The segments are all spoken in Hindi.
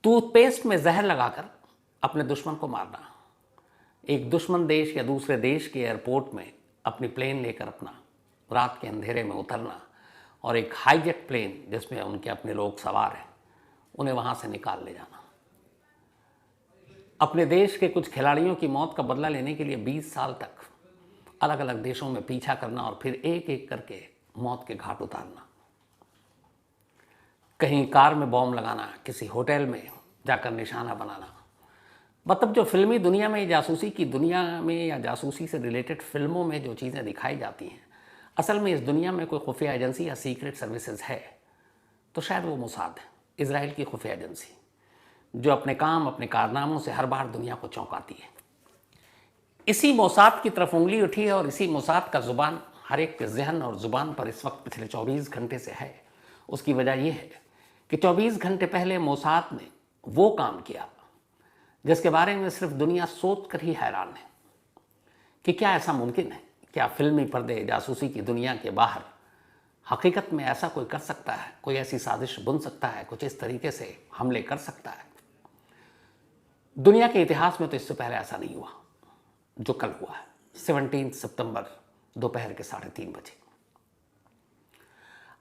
टूथपेस्ट में जहर लगाकर अपने दुश्मन को मारना, एक दुश्मन देश या दूसरे देश के एयरपोर्ट में अपनी प्लेन लेकर अपना रात के अंधेरे में उतरना और एक हाईजेट प्लेन जिसमें उनके अपने लोग सवार हैं उन्हें वहाँ से निकाल ले जाना। अपने देश के कुछ खिलाड़ियों की मौत का बदला लेने के लिए 20 साल तक अलग अलग देशों में पीछा करना और फिर एक एक करके मौत के घाट उतारना। कहीं कार में बॉम्ब लगाना, किसी होटल में जाकर निशाना बनाना। मतलब जो फिल्मी दुनिया में, जासूसी की दुनिया में या जासूसी से रिलेटेड फिल्मों में जो चीज़ें दिखाई जाती हैं, असल में इस दुनिया में कोई खुफिया एजेंसी या सीक्रेट सर्विसेज है तो शायद वो मोसाद है, इजराइल की खुफिया एजेंसी, जो अपने काम, अपने कारनामों से हर बार दुनिया को चौंकाती है। इसी मोसाद की तरफ उंगली उठी है और इसी मोसाद का जुबान हर एक के जहन और जुबान पर इस वक्त पिछले 24 घंटे से है। उसकी वजह यह है कि 24 घंटे पहले मोसाद ने वो काम किया जिसके बारे में सिर्फ दुनिया सोच कर ही हैरान है कि क्या ऐसा मुमकिन है, क्या फिल्मी पर्दे, जासूसी की दुनिया के बाहर हकीकत में ऐसा कोई कर सकता है, कोई ऐसी साजिश बुन सकता है, कुछ इस तरीके से हमले कर सकता है। दुनिया के इतिहास में तो इससे पहले ऐसा नहीं हुआ जो कल हुआ है, 17 सितंबर दोपहर के 3:30 बजे।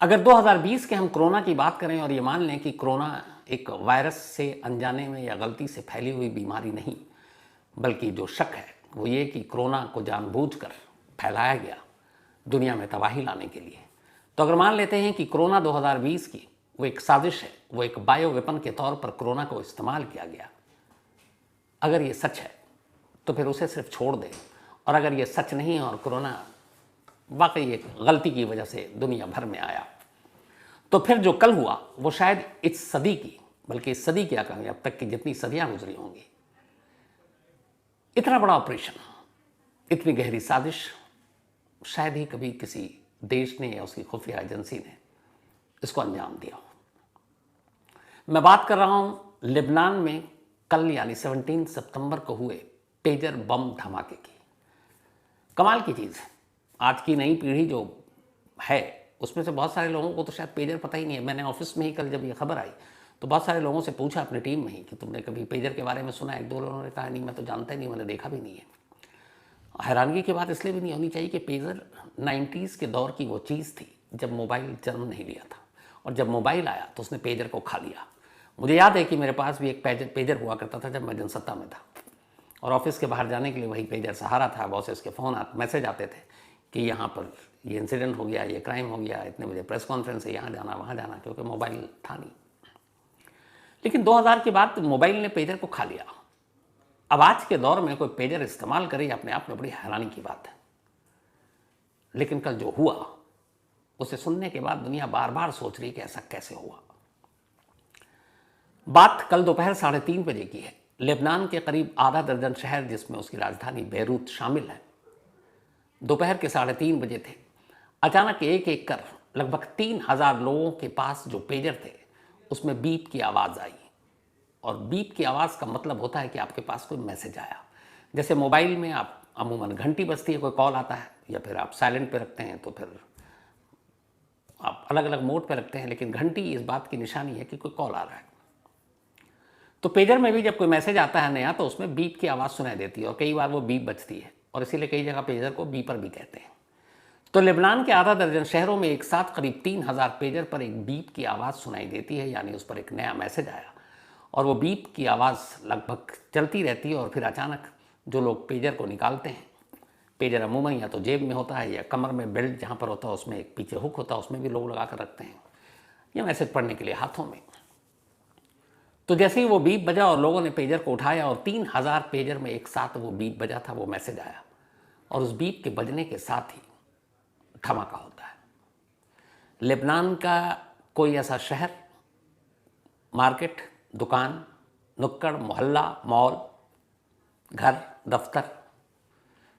अगर 2020 के हम कोरोना की बात करें और ये मान लें कि कोरोना एक वायरस से अनजाने में या गलती से फैली हुई बीमारी नहीं, बल्कि जो शक है वो ये कि कोरोना को जानबूझकर फैलाया गया दुनिया में तबाही लाने के लिए, तो अगर मान लेते हैं कि कोरोना 2020 की वो एक साजिश है, वो एक बायो वेपन के तौर पर कोरोना को इस्तेमाल किया गया, अगर ये सच है तो फिर उसे सिर्फ छोड़ दें। और अगर ये सच नहीं है और कोरोना वाकई एक गलती की वजह से दुनिया भर में आया, तो फिर जो कल हुआ वो शायद इस सदी की, बल्कि इस सदी क्या कहें, अब तक की जितनी सदियां गुजरी होंगी, इतना बड़ा ऑपरेशन, इतनी गहरी साजिश शायद ही कभी किसी देश ने या उसकी खुफिया एजेंसी ने इसको अंजाम दिया हो। मैं बात कर रहा हूं लेबनान में कल यानी 17 सितंबर को हुए पेजर बम धमाके की। कमाल की चीज़ है, आज की नई पीढ़ी जो है उसमें से बहुत सारे लोगों को तो शायद पेजर पता ही नहीं है। मैंने ऑफिस में ही कल जब ये खबर आई तो बहुत सारे लोगों से पूछा अपनी टीम में ही कि तुमने कभी पेजर के बारे में सुना है? एक दो लोगों ने कहा नहीं, मैं तो जानता ही नहीं, मैंने देखा भी नहीं है। हैरानगी की बात इसलिए भी नहीं होनी चाहिए कि पेजर 90s के दौर की वो चीज़ थी जब मोबाइल जन्म नहीं लिया था, और जब मोबाइल आया तो उसने पेजर को खा लिया। मुझे याद है कि मेरे पास भी एक पेजर हुआ करता था जब मैं जनसत्ता में था, और ऑफिस के बाहर जाने के लिए वही पेजर सहारा था। बॉसेस के फ़ोन मैसेज आते थे कि यहाँ पर ये इंसिडेंट हो गया, ये क्राइम हो गया, इतने बजे प्रेस कॉन्फ्रेंस है, यहाँ जाना वहाँ जाना, क्योंकि मोबाइल था नहीं। लेकिन 2000 के बाद मोबाइल ने पेजर को खा लिया। अब आज के दौर में कोई पेजर इस्तेमाल करे अपने आप में बड़ी हैरानी की बात है। लेकिन कल जो हुआ उसे सुनने के बाद दुनिया बार बार सोच रही कि ऐसा कैसे हुआ। बात कल दोपहर 3:30 बजे की है। लेबनान के करीब आधा दर्जन शहर, जिसमें उसकी राजधानी बेरूत शामिल है, दोपहर के 3:30 बजे थे। अचानक एक एक कर लगभग 3000 लोगों के पास जो पेजर थे उसमें बीप की आवाज़ आई। और बीप की आवाज़ का मतलब होता है कि आपके पास कोई मैसेज आया। जैसे मोबाइल में आप अमूमन घंटी बजती है, कोई कॉल आता है, या फिर आप साइलेंट पे रखते हैं, तो फिर आप अलग अलग मोड पे रखते हैं, लेकिन घंटी इस बात की निशानी है कि कोई कॉल आ रहा है। तो पेजर में भी जब कोई मैसेज आता है नया तो उसमें बीप की आवाज़ सुनाई देती है, और कई बार वो बीप बजती है, और इसीलिए कई जगह पेजर को बीपर भी कहते हैं। तो लेबनान के आधा दर्जन शहरों में एक साथ करीब 3000 पेजर पर एक बीप की आवाज़ सुनाई देती है, यानी उस पर एक नया मैसेज आया, और वो बीप की आवाज़ लगभग चलती रहती है। और फिर अचानक जो लोग पेजर को निकालते हैं, पेजर अमूमन या तो जेब में होता है या कमर में बेल्ट जहाँ पर होता है उसमें एक पीछे हुक होता है, उसमें भी लोग लगा कर रखते हैं, या मैसेज पढ़ने के लिए हाथों में। तो जैसे ही वो बीप बजा और लोगों ने पेजर को उठाया और 3000 पेजर में एक साथ वो बीप बजा था, वो मैसेज आया, और उस बीप के बजने के साथ ही धमाका होता है। लेबनान का कोई ऐसा शहर, मार्केट, दुकान, नुक्कड़, मोहल्ला, मॉल, घर, दफ्तर,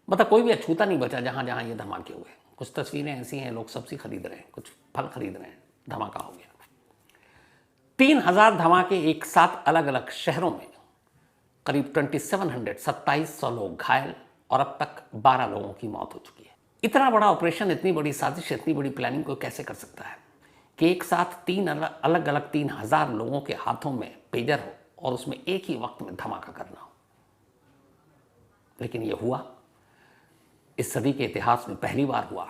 मतलब कोई भी अछूता नहीं बचा जहाँ जहाँ ये धमाके हुए। कुछ तस्वीरें ऐसी हैं, लोग सब्जी खरीद रहे हैं, कुछ फल खरीद रहे हैं, धमाका हो गया। 3000 धमाके एक साथ अलग अलग शहरों में, करीब 2700 लोग घायल, और अब तक 12 लोगों की मौत हो चुकी है। इतना बड़ा ऑपरेशन, इतनी बड़ी साजिश, इतनी बड़ी प्लानिंग को कैसे कर सकता है कि एक साथ अलग अलग 3000 लोगों के हाथों में पेजर हो और उसमें एक ही वक्त में धमाका करना हो। लेकिन ये हुआ, इस सदी के इतिहास में पहली बार हुआ,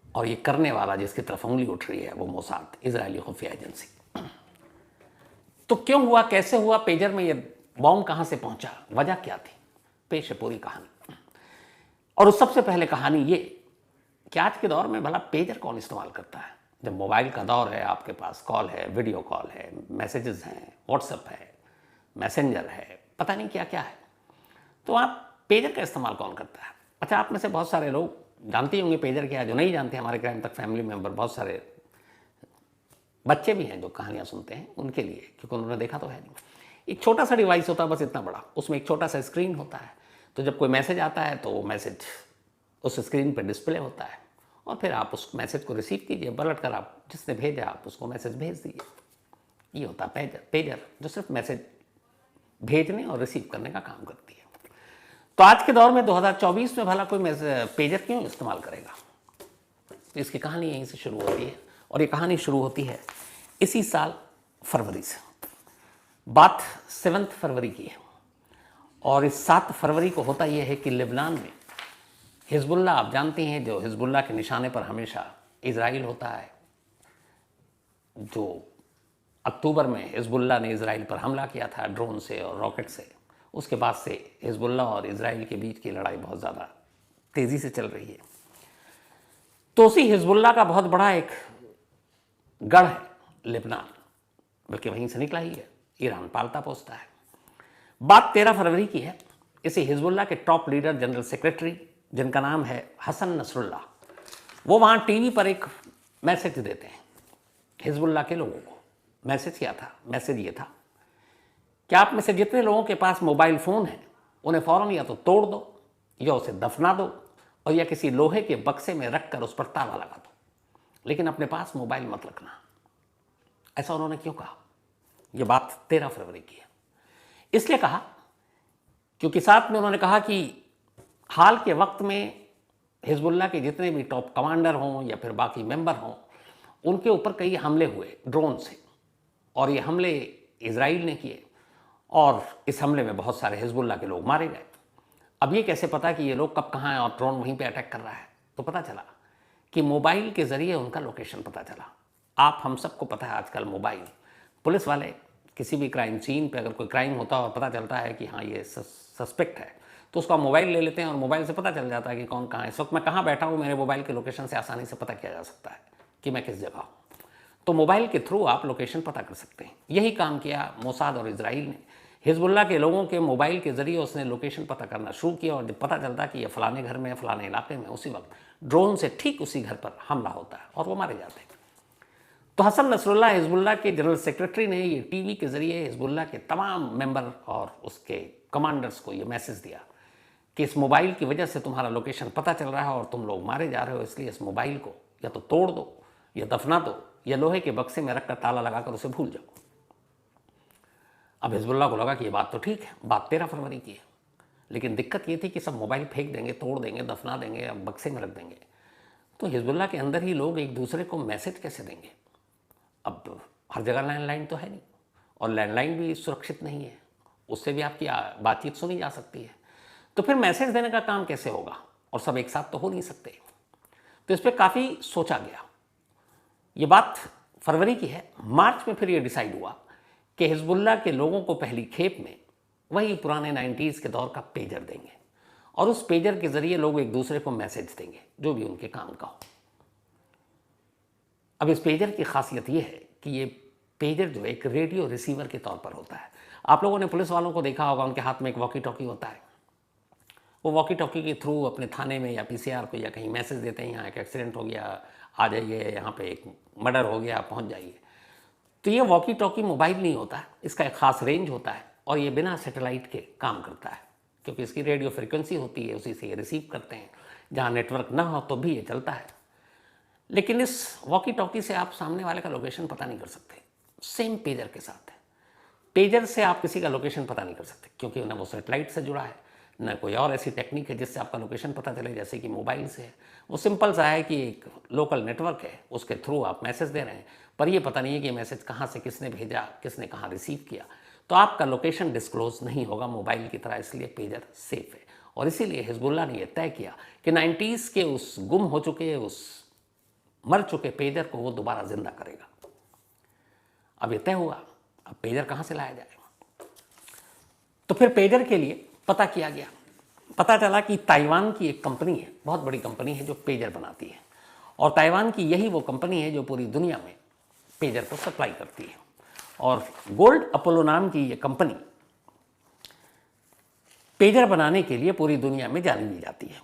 और ये करने वाला जिसकी तरफ उंगली उठ रही है वो मोसाद, इजरायली खुफिया एजेंसी। तो क्यों हुआ, कैसे हुआ, पेजर में ये बॉम्ब कहां से पहुंचा, वजह क्या थी, पेश है पूरी कहानी। और उस सबसे पहले कहानी ये कि आज के दौर में भला पेजर कौन इस्तेमाल करता है। जब मोबाइल का दौर है, आपके पास कॉल है, वीडियो कॉल है, मैसेजेस हैं, व्हाट्सएप है, मैसेंजर है, पता नहीं क्या क्या है, तो आप पेजर का इस्तेमाल कौन करता है। अच्छा, आप में से बहुत सारे लोग जानते होंगे पेजर क्या है, जो नहीं जानते हमारे क्राइम तक फैमिली मेंबर, बहुत सारे बच्चे भी हैं जो कहानियाँ सुनते हैं, उनके लिए, क्योंकि उन्होंने देखा तो है नहीं। एक छोटा सा डिवाइस होता है, बस इतना बड़ा, उसमें एक छोटा सा स्क्रीन होता है। तो जब कोई मैसेज आता है तो वो मैसेज उस स्क्रीन पर डिस्प्ले होता है, और फिर आप उस मैसेज को रिसीव कीजिए, पलट कर आप जिसने भेजा आप उसको मैसेज भेज दीजिए। ये होता है पेजर, जो सिर्फ मैसेज भेजने और रिसीव करने का काम करती है। तो आज के दौर में 2024 में भला कोई पेजर क्यों इस्तेमाल करेगा। तो इसकी कहानी यहीं से शुरू होती है, और ये कहानी शुरू होती है इसी साल फरवरी से। बात 7 फरवरी की है, और इस 7 फरवरी को होता यह है कि लेबनान में हिजबुल्ला, आप जानते हैं, जो हिजबुल्ला के निशाने पर हमेशा इजराइल होता है। जो अक्टूबर में हिजबुल्ला ने इजराइल पर हमला किया था ड्रोन से और रॉकेट से, उसके बाद से हिजबुल्ला और इजराइल के बीच की लड़ाई बहुत ज़्यादा तेज़ी से चल रही है। तो उसी हिजबुल्ला का बहुत बड़ा एक गढ़ है लेबनान, बल्कि वहीं से निकला ही है, ईरान पालता पोसता है। बात 13 फरवरी की है। इसे हिजबुल्ला के टॉप लीडर, जनरल सेक्रेटरी, जिनका नाम है हसन नसरुल्लाह, वो वहाँ टीवी पर एक मैसेज देते हैं हिजबुल्ला के लोगों को। मैसेज क्या था, मैसेज ये था कि आप में से जितने लोगों के पास मोबाइल फ़ोन है उन्हें फ़ौरन या तो तोड़ दो, या उसे दफना दो, और या किसी लोहे के बक्से में रख कर उस पर ताला लगा दो, लेकिन अपने पास मोबाइल मत रखना। ऐसा उन्होंने क्यों कहा। यह बात 13 फरवरी की है। इसलिए कहा क्योंकि साथ में उन्होंने कहा कि हाल के वक्त में हिजबुल्ला के जितने भी टॉप कमांडर हों या फिर बाकी मेंबर हों, उनके ऊपर कई हमले हुए ड्रोन से, और ये हमले इजराइल ने किए, और इस हमले में बहुत सारे हिजबुल्ला के लोग मारे गए। अब ये कैसे पता कि ये लोग कब कहाँ हैं और ड्रोन वहीं पे अटैक कर रहा है। तो पता चला कि मोबाइल के ज़रिए उनका लोकेशन पता चला। आप हम सबको पता है आजकल मोबाइल, पुलिस वाले किसी भी क्राइम सीन पे अगर कोई क्राइम होता है और पता चलता है कि हाँ ये सस्पेक्ट है, तो उसका मोबाइल ले लेते हैं और मोबाइल से पता चल जाता है कि कौन कहाँ है। इस वक्त मैं कहाँ बैठा हूँ, मेरे मोबाइल के लोकेशन से आसानी से पता किया जा सकता है कि मैं किस जगह हूँ। तो मोबाइल के थ्रू आप लोकेशन पता कर सकते हैं। यही काम किया मोसाद और इजराइल ने। हिजबुल्ला के लोगों के मोबाइल के ज़रिए उसने लोकेशन पता करना शुरू किया, और जब पता चलता कि ये फलाने घर में है, फलाने इलाके में, उसी वक्त ड्रोन से ठीक उसी घर पर हमला होता है और वो मारे जाते हैं। तो हसन नसरुल्लाह, हिजबुल्ला के जनरल सेक्रेटरी, ने ये टीवी के ज़रिए हिजबुल्ला के तमाम मेंबर और उसके कमांडर्स को ये मैसेज दिया कि इस मोबाइल की वजह से तुम्हारा लोकेशन पता चल रहा है और तुम लोग मारे जा रहे हो, इसलिए इस मोबाइल को या तो तोड़ दो, या दफना दो, या लोहे के बक्से में रखकर ताला लगाकर उसे भूल जाओ। अब हिजबुल्ला को लगा कि ये बात तो ठीक है, बात 13 फरवरी की है, लेकिन दिक्कत ये थी कि सब मोबाइल फेंक देंगे, तोड़ देंगे, दफना देंगे या बक्से में रख देंगे, तो हिजबुल्ला के अंदर ही लोग एक दूसरे को मैसेज कैसे देंगे। अब हर जगह लैंडलाइन तो है नहीं, और लैंडलाइन भी सुरक्षित नहीं है, उससे भी आपकी बातचीत सुनी जा सकती है। तो फिर मैसेज देने का काम कैसे होगा, और सब एक साथ तो हो नहीं सकते। तो इस पर काफ़ी सोचा गया। ये बात फरवरी की है। मार्च में फिर ये डिसाइड हुआ कि हिजबुल्ला के लोगों को पहली खेप में वही पुराने 90s के दौर का पेजर देंगे, और उस पेजर के ज़रिए लोग एक दूसरे को मैसेज देंगे जो भी उनके काम का हो। अब इस पेजर की खासियत ये है कि ये पेजर जो एक रेडियो रिसीवर के तौर पर होता है। आप लोगों ने पुलिस वालों को देखा होगा, उनके हाथ में एक वॉकी टॉकी होता है। वो वॉकी टॉकी के थ्रू अपने थाने में या पीसीआर को या कहीं मैसेज देते हैं, यहाँ एक एक्सीडेंट हो गया, आ जाइए, यहाँ पे एक मर्डर हो गया, पहुँच जाइए। तो ये वॉकी टॉकी मोबाइल नहीं होता है, इसका एक ख़ास रेंज होता है, और ये बिना सैटेलाइट के काम करता है, क्योंकि इसकी रेडियो फ्रिक्वेंसी होती है, उसी से ये रिसीव करते हैं। जहाँ नेटवर्क ना हो तो भी ये चलता है। लेकिन इस वॉकी टॉकी से आप सामने वाले का लोकेशन पता नहीं कर सकते। सेम पेजर के साथ है। पेजर से आप किसी का लोकेशन पता नहीं कर सकते, क्योंकि ना वो सैटेलाइट से जुड़ा है, न कोई और ऐसी टेक्निक है जिससे आपका लोकेशन पता चले जैसे कि मोबाइल से है। वो सिंपल सा है कि एक लोकल नेटवर्क है, उसके थ्रू आप मैसेज दे रहे हैं, पर ये पता नहीं है कि मैसेज कहाँ से किसने भेजा, किसने कहाँ रिसीव किया। तो आपका लोकेशन डिस्क्लोज नहीं होगा मोबाइल की तरह, इसलिए पेजर सेफ है। और इसीलिए हिजबुल्लाह ने यह तय किया कि 90s के उस गुम हो चुके, उस मर चुके पेजर को वो दोबारा जिंदा करेगा। अब ये तय हुआ, अब पेजर कहाँ से लाया जाएगा? तो फिर पेजर के लिए पता किया गया। पता चला कि ताइवान की एक कंपनी है, बहुत बड़ी कंपनी है जो पेजर बनाती है, और ताइवान की यही वो कंपनी है जो पूरी दुनिया में पेजर को सप्लाई करती है। और गोल्ड अपोलो नाम की ये कंपनी पेजर बनाने के लिए पूरी दुनिया में जानी दी जाती है।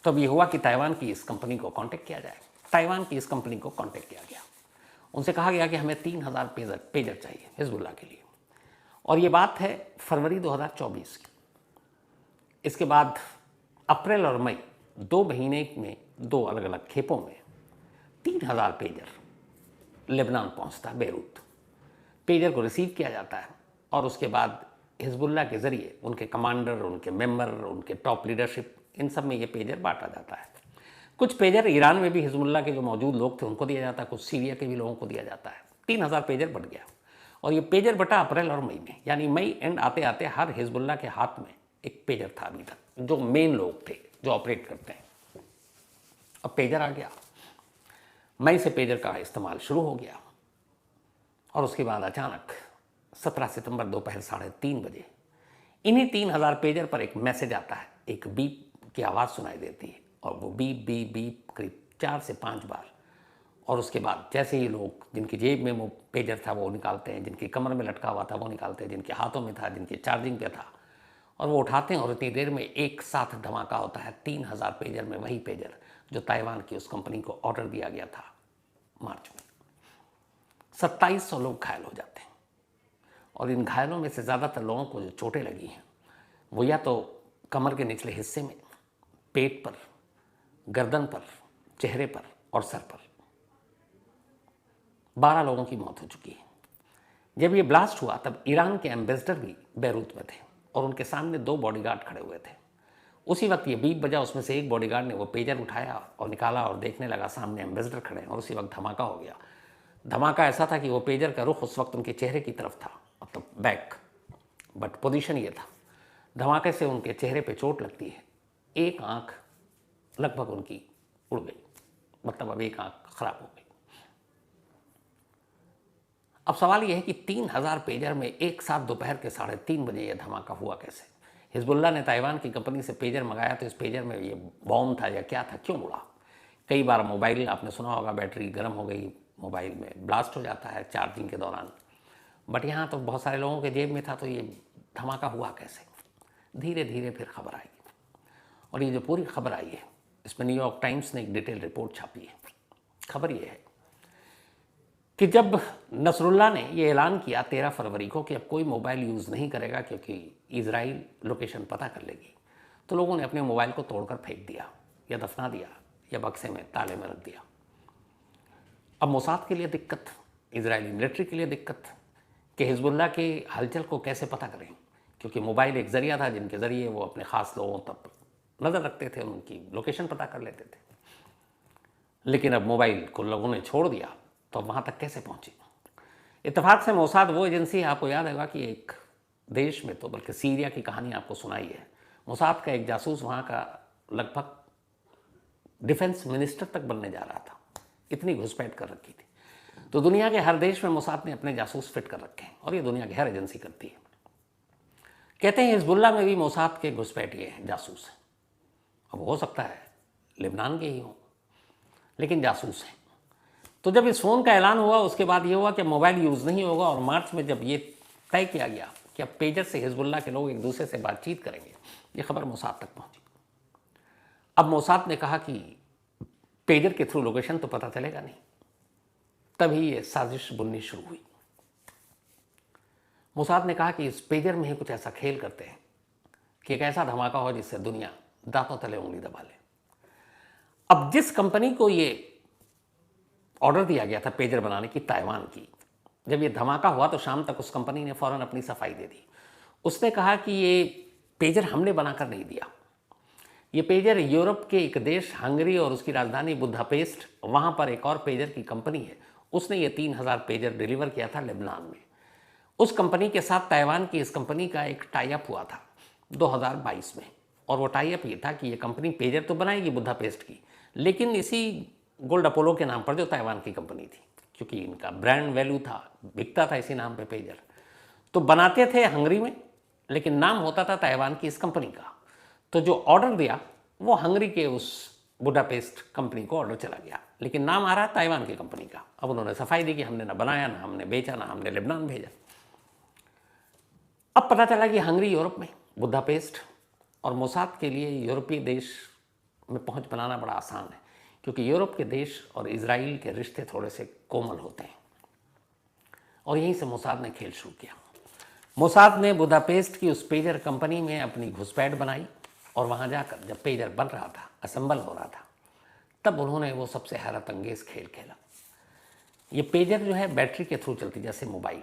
तब ये हुआ कि ताइवान की इस कंपनी को कांटेक्ट किया जाए। ताइवान की इस कंपनी को कांटेक्ट किया गया, उनसे कहा गया कि हमें 3000 पेजर चाहिए हिजबुल्लाह के लिए। और ये बात है फरवरी 2024 की। इसके बाद अप्रैल और मई 2 महीने में 2 अलग अलग खेपों में 3000 पेजर लेबनान पहुंचता है, बेरूत। पेजर को रिसीव किया जाता है और उसके बाद हिजबुल्लाह के ज़रिए उनके कमांडर, उनके मेंबर, उनके टॉप लीडरशिप, इन सब में ये पेजर बांटा जाता है। कुछ पेजर ईरान में भी हिजबुल्लाह के जो मौजूद लोग थे उनको दिया जाता है, कुछ सीरिया के भी लोगों को दिया जाता है। 3000 पेजर बट गया और ये पेजर बटा अप्रैल और मई में, यानी मई एंड आते आते हर हिजबुल्लाह के हाथ में एक पेजर था अभी तक, जो मेन लोग थे जो ऑपरेट करते हैं। अब पेजर आ गया, मई से पेजर का इस्तेमाल शुरू हो गया और उसके बाद अचानक 17 सितंबर दोपहर 3:30 बजे इन्हीं 3000 पेजर पर एक मैसेज आता है, एक बीप की आवाज़ सुनाई देती है और वो बीप बीप बीप करीब 4 से 5 बार। और उसके बाद जैसे ही लोग जिनकी जेब में वो पेजर था वो निकालते हैं, जिनकी कमर में लटका हुआ था वो निकालते हैं, जिनके हाथों में था, जिनके चार्जिंग पे था, और वो उठाते हैं और इतनी देर में एक साथ धमाका होता है 3000 पेजर में, वही पेजर जो ताइवान की उस कंपनी को ऑर्डर दिया गया था मार्च में। 2700 लोग घायल हो जाते हैं और इन घायलों में से ज़्यादातर लोगों को जो चोटें लगी हैं वो या तो कमर के निचले हिस्से में, पेट पर, गर्दन पर, चेहरे पर और सर पर। 12 लोगों की मौत हो चुकी है। जब ये ब्लास्ट हुआ तब ईरान के एम्बेसडर भी बैरूत में थे और उनके सामने 2 बॉडीगार्ड खड़े हुए थे। उसी वक्त ये बीप बजा, उसमें से एक बॉडीगार्ड ने वो पेजर उठाया और निकाला और देखने लगा सामने एम्बेसडर खड़े हैं, और उसी वक्त धमाका हो गया। धमाका ऐसा था कि वो पेजर का रुख उस वक्त उनके चेहरे की तरफ था, मतलब बैक, बट पोजीशन ये था। धमाके से उनके चेहरे पे चोट लगती है, एक आंख लगभग उनकी उड़ गई, मतलब अब एक आंख खराब हो गई। अब सवाल यह है कि 3000 पेजर में एक साथ दोपहर के 3:30 बजे यह धमाका हुआ कैसे? हिजबुल्लाह ने ताइवान की कंपनी से पेजर मंगाया तो इस पेजर में ये बॉम्ब था या क्या था, क्यों उड़ा? कई बार मोबाइल, आपने सुना होगा, बैटरी गर्म हो गई, मोबाइल में ब्लास्ट हो जाता है चार्जिंग के दौरान, बट यहाँ तो बहुत सारे लोगों के जेब में था, तो ये धमाका हुआ कैसे? धीरे धीरे फिर खबर आई, और ये जो पूरी खबर आई है इसमें न्यूयॉर्क टाइम्स ने एक डिटेल रिपोर्ट छापी है। खबर ये है कि जब नसरुल्लाह ने ये ऐलान किया 13 फरवरी को कि अब कोई मोबाइल यूज़ नहीं करेगा क्योंकि इजराइल लोकेशन पता कर लेगी, तो लोगों ने अपने मोबाइल को तोड़कर फेंक दिया या दफना दिया या बक्से में ताले में रख दिया। अब मोसाद के लिए दिक्कत, इजरायली मिलिट्री के लिए दिक्कत कि हिजबुल्लाह के हलचल को कैसे पता करें, क्योंकि मोबाइल एक ज़रिया था जिनके ज़रिए वो अपने ख़ास लोगों तक नज़र रखते थे, उनकी लोकेशन पता कर लेते थे। लेकिन अब मोबाइल को लोगों ने छोड़ दिया, तो अब वहाँ तक कैसे पहुँचे? इत्तेफाक से मोसाद वो एजेंसी है, आपको याद होगा कि एक देश में, तो बल्कि सीरिया की कहानी आपको सुनाई है, मोसाद का एक जासूस वहाँ का लगभग डिफेंस मिनिस्टर तक बनने जा रहा था, इतनी घुसपैठ कर रखी थी। तो दुनिया के हर देश में मोसाद ने अपने जासूस फिट कर रखे हैं और ये दुनिया की हर एजेंसी करती है। कहते हैं हिजबुल्लाह में भी मोसाद के घुसपैठिए हैं, जासूस हैं। अब हो सकता है लेबनान के ही हों, लेकिन जासूस हैं। तो जब इस फ़ोन का ऐलान हुआ उसके बाद ये हुआ कि मोबाइल यूज़ नहीं होगा, और मार्च में जब ये तय किया गया कि अब पेजर से हिजबुल्लाह के लोग एक दूसरे से बातचीत करेंगे, ये खबर मोसाद तक पहुंची। अब मोसाद ने कहा कि पेजर के थ्रू लोकेशन तो पता चलेगा नहीं, तभी ये साजिश बुननी शुरू हुई। मोसाद ने कहा कि इस पेजर में ही कुछ ऐसा खेल करते हैं कि एक ऐसा धमाका हो जिससे दुनिया दांतों तले उंगली दबा ले। अब जिस कंपनी को ये ऑर्डर दिया गया था पेजर बनाने की, ताइवान की, जब ये धमाका हुआ तो शाम तक उस कंपनी ने फ़ौरन अपनी सफाई दे दी। उसने कहा कि ये पेजर हमने बनाकर नहीं दिया। ये पेजर यूरोप के एक देश हंगरी और उसकी राजधानी बुदापेस्ट, वहाँ पर एक और पेजर की कंपनी है, उसने ये 3000 पेजर डिलीवर किया था लेबनान में। उस कंपनी के साथ ताइवान की इस कंपनी का एक टाई अप हुआ था 2022 में, और वो टाई अप ये था कि ये कंपनी पेजर तो बनाएगी बुदापेस्ट की, लेकिन इसी गोल्ड अपोलो के नाम पर जो ताइवान की कंपनी थी, क्योंकि इनका ब्रांड वैल्यू था, बिकता था इसी नाम पे पेजर, तो बनाते थे हंगरी में, लेकिन नाम होता था ताइवान की इस कंपनी का। तो जो ऑर्डर दिया वो हंगरी के उस बुडापेस्ट कंपनी को ऑर्डर चला गया, लेकिन नाम आ रहा है ताइवान की कंपनी का। अब उन्होंने सफाई दी कि हमने ना बनाया, ना हमने बेचा, ना हमने लेबनान भेजा। अब पता चला कि हंगरी यूरोप में, बुदापेस्ट, और मोसाद के लिए यूरोपीय देश में पहुंच बनाना बड़ा आसान है, क्योंकि यूरोप के देश और इजराइल के रिश्ते थोड़े से कोमल होते हैं। और यहीं से मोसाद ने खेल शुरू किया। मोसाद ने बुदापेस्ट की उस पेजर कंपनी में अपनी घुसपैठ बनाई, और वहाँ जाकर जब पेजर बन रहा था, असेंबल हो रहा था, तब उन्होंने वो सबसे हैरत अंगेज़ खेल खेला। ये पेजर जो है बैटरी के थ्रू चलती, जैसे मोबाइल,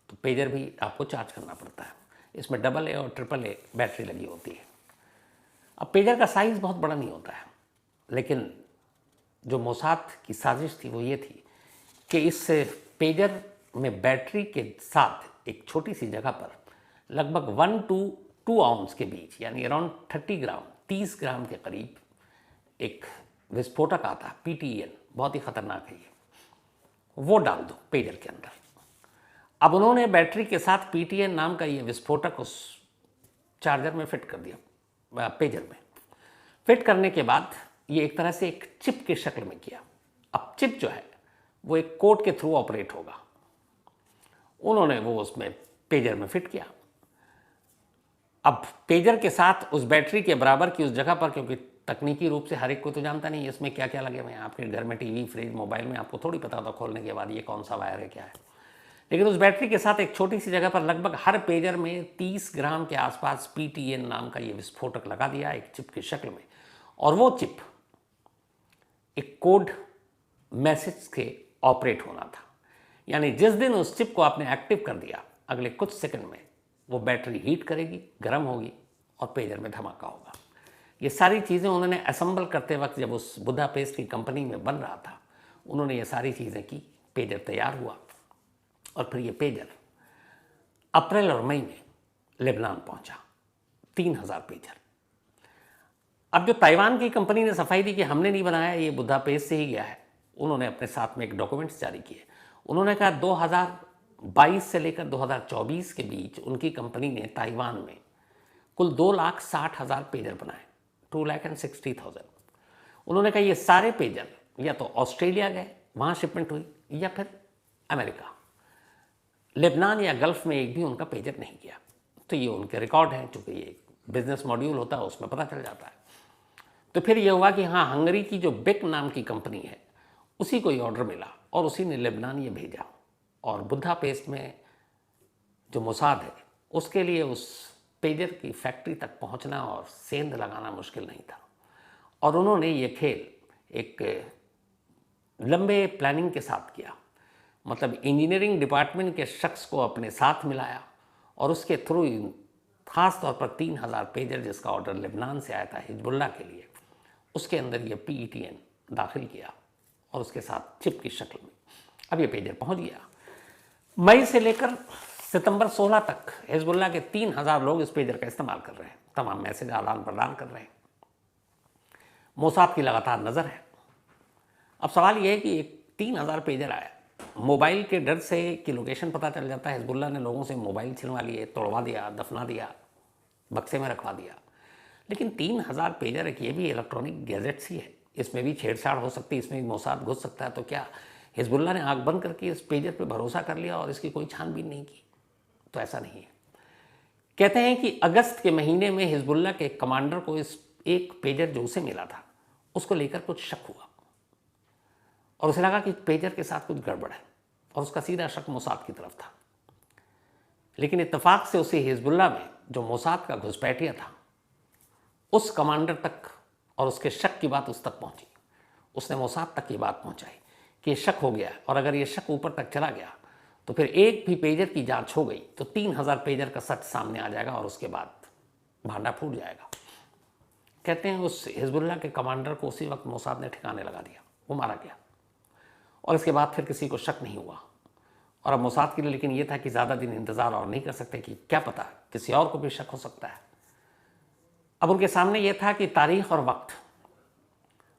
तो पेजर भी आपको चार्ज करना पड़ता है। इसमें AA और AAA बैटरी लगी होती है। अब पेजर का साइज़ बहुत बड़ा नहीं होता है, लेकिन जो मोसाद की साजिश थी वो ये थी कि इस पेजर में बैटरी के साथ एक छोटी सी जगह पर लगभग 1 to 2 आउंस के बीच, यानी अराउंड 30 ग्राम, 30 ग्राम के करीब एक विस्फोटक आता है, PTN, बहुत ही खतरनाक है ये, वो डाल दो पेजर के अंदर। अब उन्होंने बैटरी के साथ PTN नाम का ये विस्फोटक उस चार्जर में फिट कर दिया, पेजर में फिट करने के बाद ये एक तरह से एक चिप की शक्ल में किया। अब चिप जो है वो एक कोड के थ्रू ऑपरेट होगा। उन्होंने वो उसमें पेजर में फिट किया। अब पेजर के साथ उस बैटरी के बराबर की उस जगह पर, क्योंकि तकनीकी रूप से हर एक को तो जानता नहीं इसमें क्या क्या लगे हुए हैं, आपके घर में टीवी, फ्रिज, मोबाइल में आपको थोड़ी पता होता खोलने के बाद ये कौन सा वायर है, क्या है, लेकिन उस बैटरी के साथ एक छोटी सी जगह पर लगभग हर पेजर में 30 ग्राम के आसपास PTN नाम का ये विस्फोटक लगा दिया एक चिप की शक्ल में। और वो चिप एक कोड मैसेज के ऑपरेट होना था, यानी जिस दिन उस चिप को आपने एक्टिव कर दिया, अगले कुछ सेकंड में वो बैटरी हीट करेगी, गर्म होगी और पेजर में धमाका होगा। ये सारी चीज़ें उन्होंने असेंबल करते वक्त, जब उस बुदापेस्ट की कंपनी में बन रहा था, उन्होंने ये सारी चीज़ें की। पेजर तैयार हुआ और फिर ये पेजर अप्रैल और मई में लेबनान पहुंचा, 3000 पेजर। अब जो ताइवान की कंपनी ने सफाई दी कि हमने नहीं बनाया, ये बुदापेस्ट से ही गया है, उन्होंने अपने साथ में एक डॉक्यूमेंट्स जारी किए। उन्होंने कहा 2022 से लेकर 2024 के बीच उनकी कंपनी ने ताइवान में कुल 2,60,000 पेजर बनाए, 2,60,000। उन्होंने कहा ये सारे पेजर या तो ऑस्ट्रेलिया गए, वहाँ शिपमेंट हुई, या फिर अमेरिका, लेबनान या गल्फ में एक भी उनका पेजर नहीं गया। तो ये उनके रिकॉर्ड हैं, चूँकि ये बिजनेस मॉड्यूल होता है उसमें पता चल जाता है। तो फिर ये हुआ कि हाँ, हंगरी की जो बिक नाम की कंपनी है उसी को ये ऑर्डर मिला और उसी ने लेबनान ये भेजा। और बुदापेस्ट में जो मोसाद है उसके लिए उस पेजर की फैक्ट्री तक पहुंचना और सेंध लगाना मुश्किल नहीं था। और उन्होंने ये खेल एक लंबे प्लानिंग के साथ किया, मतलब इंजीनियरिंग डिपार्टमेंट के शख्स को अपने साथ मिलाया और उसके थ्रू खास तौर पर 3000 पेजर जिसका ऑर्डर लेबनान से आया था हिजबुल्लाह के लिए, उसके अंदर ये PTN दाखिल किया और उसके साथ चिप की शक्ल में अब ये पेजर पहुंच गया। मई से लेकर सितंबर 16 तक हिजबुल्लाह के 3000 लोग इस पेजर का इस्तेमाल कर रहे हैं, तमाम मैसेज आदान प्रदान कर रहे हैं। मोसाद की लगातार नज़र है। अब सवाल यह है कि 3000 पेजर आया, मोबाइल के डर से कि लोकेशन पता चल जाता है, हिजबुल्लाह ने लोगों से मोबाइल छिनवा लिए, तोड़वा दिया, दफना दिया, बक्से में रखवा दिया। लेकिन 3000 पेजर एक ये भी इलेक्ट्रॉनिक गैजेट्स ही है, इसमें भी छेड़छाड़ हो सकती है, इसमें भी मोसाद घुस सकता है। तो क्या हिजबुल्लाह ने आंख बंद करके इस पेजर पे भरोसा कर लिया और इसकी कोई छानबीन नहीं की? तो ऐसा नहीं है। कहते हैं कि अगस्त के महीने में हिजबुल्लाह के कमांडर को इस एक पेजर जो उसे मिला था उसको लेकर कुछ शक हुआ और उसे लगा कि पेजर के साथ कुछ गड़बड़ है और उसका सीधा शक मोसाद की तरफ था। लेकिन इत्तेफाक से उसे हिजबुल्लाह में जो मोसाद का घुसपैठिया था उस कमांडर तक और उसके शक की बात उस तक पहुंची। उसने मोसाद तक ये बात पहुंचाई कि शक हो गया, और अगर ये शक ऊपर तक चला गया तो फिर एक भी पेजर की जांच हो गई तो 3000 पेजर का सच सामने आ जाएगा और उसके बाद भांडा फूट जाएगा। कहते हैं उस हिजबुल्लाह के कमांडर को उसी वक्त मोसाद ने ठिकाने लगा दिया, वो मारा गया और इसके बाद फिर किसी को शक नहीं हुआ। और अब मोसाद के लिए लेकिन ये था कि ज़्यादा दिन इंतज़ार और नहीं कर सकते कि क्या पता किसी और को भी शक हो सकता है। अब उनके सामने ये था कि तारीख और वक्त।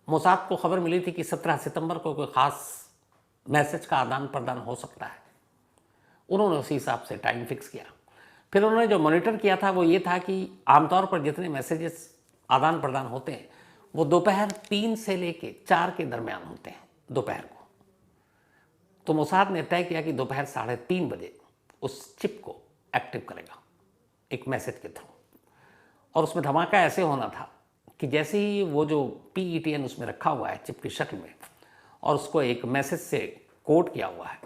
मोसाद को खबर मिली थी कि 17 सितंबर को कोई ख़ास मैसेज का आदान प्रदान हो सकता है। उन्होंने उसी हिसाब से टाइम फिक्स किया। फिर उन्होंने जो मॉनिटर किया था वो ये था कि आमतौर पर जितने मैसेजेस आदान प्रदान होते हैं वो दोपहर 3 से लेके 4 के दरमियान होते हैं दोपहर को। तो मोसाद ने तय किया कि दोपहर 3:30 बजे उस चिप को एक्टिव करेगा एक मैसेज के थ्रू। और उसमें धमाका ऐसे होना था कि जैसे ही वो जो PETN उसमें रखा हुआ है चिप की शक्ल में और उसको एक मैसेज से कोड किया हुआ है,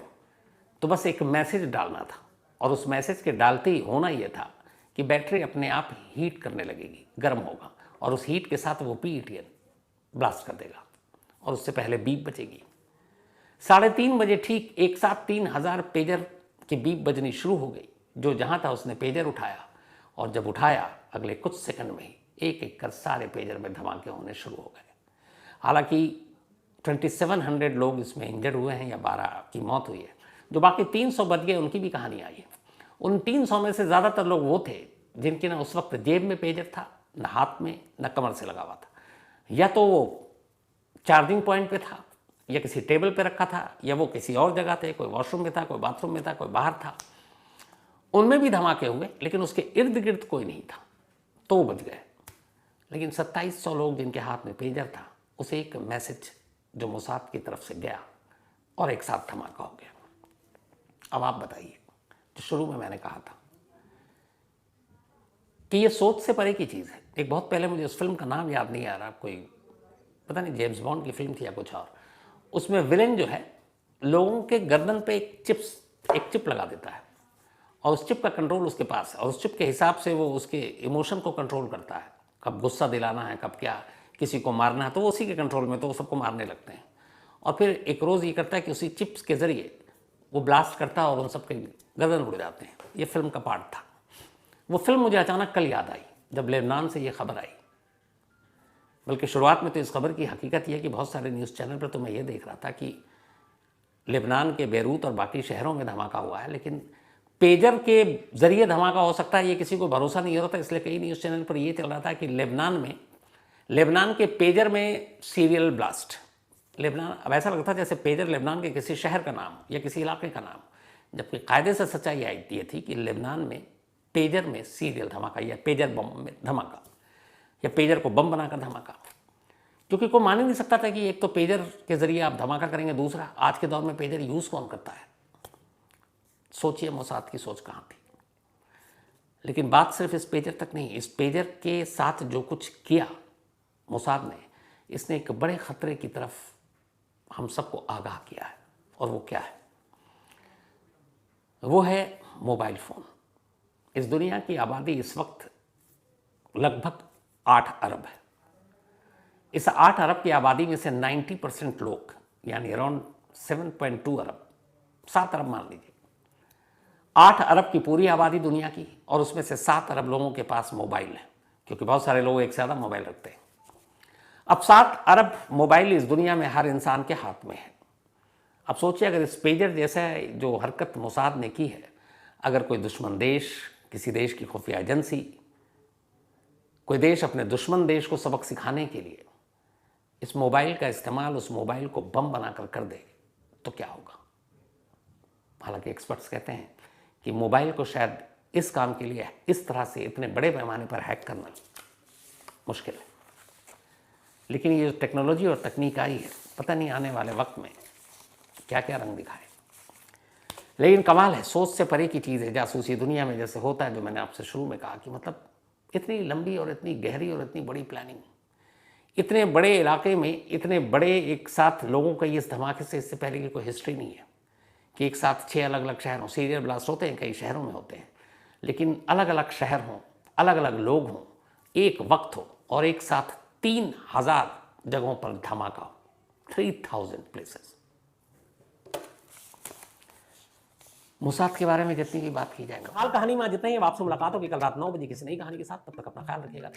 तो बस एक मैसेज डालना था और उस मैसेज के डालते ही होना ये था कि बैटरी अपने आप हीट करने लगेगी, गर्म होगा और उस हीट के साथ वो PETN ब्लास्ट कर देगा और उससे पहले बीप बजेगी। 3:30 बजे ठीक एक साथ 3000 पेजर की बीप बजनी शुरू हो गई। जो जहाँ था उसने पेजर उठाया और जब उठाया अगले कुछ सेकंड में ही एक एक कर सारे पेजर में धमाके होने शुरू हो गए। हालांकि 2700 लोग इसमें इंजर्ड हुए हैं या 12 की मौत हुई है। जो बाकी 300 बच गए उनकी भी कहानी आई है। उन 300 में से ज़्यादातर लोग वो थे जिनके ना उस वक्त जेब में पेजर था, न हाथ में, न कमर से लगा हुआ था। या तो वो चार्जिंग पॉइंट पे था या किसी टेबल पे रखा था या वो किसी और जगह थे, कोई वॉशरूम में था, कोई बाथरूम में था, कोई बाहर था। उनमें भी धमाके हुए लेकिन उसके इर्द गिर्द कोई नहीं था तो वो बच गए। लेकिन 2700 लोग जिनके हाथ में पेजर था, उसे एक मैसेज जो मोसाद की तरफ से गया और एक साथ धमाका हो गया। अब आप बताइए, जो शुरू में मैंने कहा था कि ये सोच से परे की चीज़ है। एक बहुत पहले मुझे उस फिल्म का नाम याद नहीं आ रहा, कोई पता नहीं जेम्स बॉन्ड की फिल्म थी या कुछ और, उसमें विलेन जो है लोगों के गर्दन पे एक चिप लगा देता है और उस चिप का कंट्रोल उसके पास है और उस चिप के हिसाब से वो उसके इमोशन को कंट्रोल करता है। कब गुस्सा दिलाना है, कब क्या किसी को मारना है, तो वो उसी के कंट्रोल में, तो वो सबको मारने लगते हैं। और फिर एक रोज़ ये करता है कि उसी चिप्स के ज़रिए वो ब्लास्ट करता है और उन सबके गर्दन उड़ जाते हैं। ये फिल्म का पार्ट था। वो फिल्म मुझे अचानक कल याद आई जब लेबनान से ये खबर आई। बल्कि शुरुआत में तो इस खबर की हकीकत यह है कि बहुत सारे न्यूज़ चैनल पर तो मैं ये देख रहा था कि लेबनान के बेरूत और बाकी शहरों में धमाका हुआ है, लेकिन पेजर के ज़रिए धमाका हो सकता है ये किसी को भरोसा नहीं हो रहा था। इसलिए कई न्यूज़ चैनल पर ये चल रहा था कि लेबनान के पेजर में सीरियल ब्लास्ट। लेबनान, अब ऐसा लगता जैसे पेजर लेबनान के किसी शहर का नाम या किसी इलाके का नाम, जबकि कायदे से सच्चाई ये थी कि लेबनान में पेजर में सीरियल धमाका या पेजर बम में धमाका या पेजर को बम बनाकर धमाका। क्योंकि कोई मान ही नहीं सकता था कि एक तो पेजर के ज़रिए आप धमाका करेंगे, दूसरा आज के दौर में पेजर यूज़ कौन करता है। सोचिए मोसाद की सोच कहाँ थी। लेकिन बात सिर्फ इस पेजर तक नहीं, इस पेजर के साथ जो कुछ किया मोसाद ने, इसने एक बड़े ख़तरे की तरफ हम सबको आगाह किया है। और वो क्या है? वो है मोबाइल फ़ोन। इस दुनिया की आबादी इस वक्त लगभग 8 अरब है। इस 8 अरब की आबादी में से 90% लोग, यानी अराउंड 7.2 अरब, 7 अरब मान लीजिए, 8 अरब की पूरी आबादी दुनिया की, और उसमें से 7 अरब लोगों के पास मोबाइल है, क्योंकि बहुत सारे लोग एक से ज़्यादा मोबाइल रखते हैं। अब 7 अरब मोबाइल इस दुनिया में हर इंसान के हाथ में है। अब सोचिए, अगर इस पेजर जैसा जो हरकत मोसाद ने की है, अगर कोई दुश्मन देश, किसी देश की खुफिया एजेंसी, कोई देश अपने दुश्मन देश को सबक सिखाने के लिए इस मोबाइल का इस्तेमाल, उस मोबाइल को बम बनाकर कर दे, तो क्या होगा? हालांकि एक्सपर्ट्स कहते हैं कि मोबाइल को शायद इस काम के लिए इस तरह से इतने बड़े पैमाने पर हैक करना मुश्किल है। लेकिन ये जो टेक्नोलॉजी और तकनीक आई है, पता नहीं आने वाले वक्त में क्या क्या रंग दिखाए। लेकिन कमाल है, सोच से परे की चीज़ है। जासूसी दुनिया में जैसे होता है, जो मैंने आपसे शुरू में कहा कि मतलब इतनी लंबी और इतनी गहरी और इतनी बड़ी प्लानिंग, इतने बड़े इलाके में इतने बड़े एक साथ लोगों का, ये इस धमाके से इससे पहले की कोई हिस्ट्री नहीं है कि एक साथ 6 अलग अलग शहरों, सीरियल ब्लास्ट होते हैं कई शहरों में होते हैं, लेकिन अलग अलग शहर हों, अलग अलग लोग हों, एक वक्त हो और एक साथ 3000 जगहों पर धमाका हो, 3000 प्लेसेस। मोसाद के बारे में जितनी भी बात की जाएगा, हाल कहानी में जितने ही, अब आपसे मुलाकात होगी कल रात 9 बजे किसी नई कहानी के साथ। तब तक अपना ख्याल रखिएगा।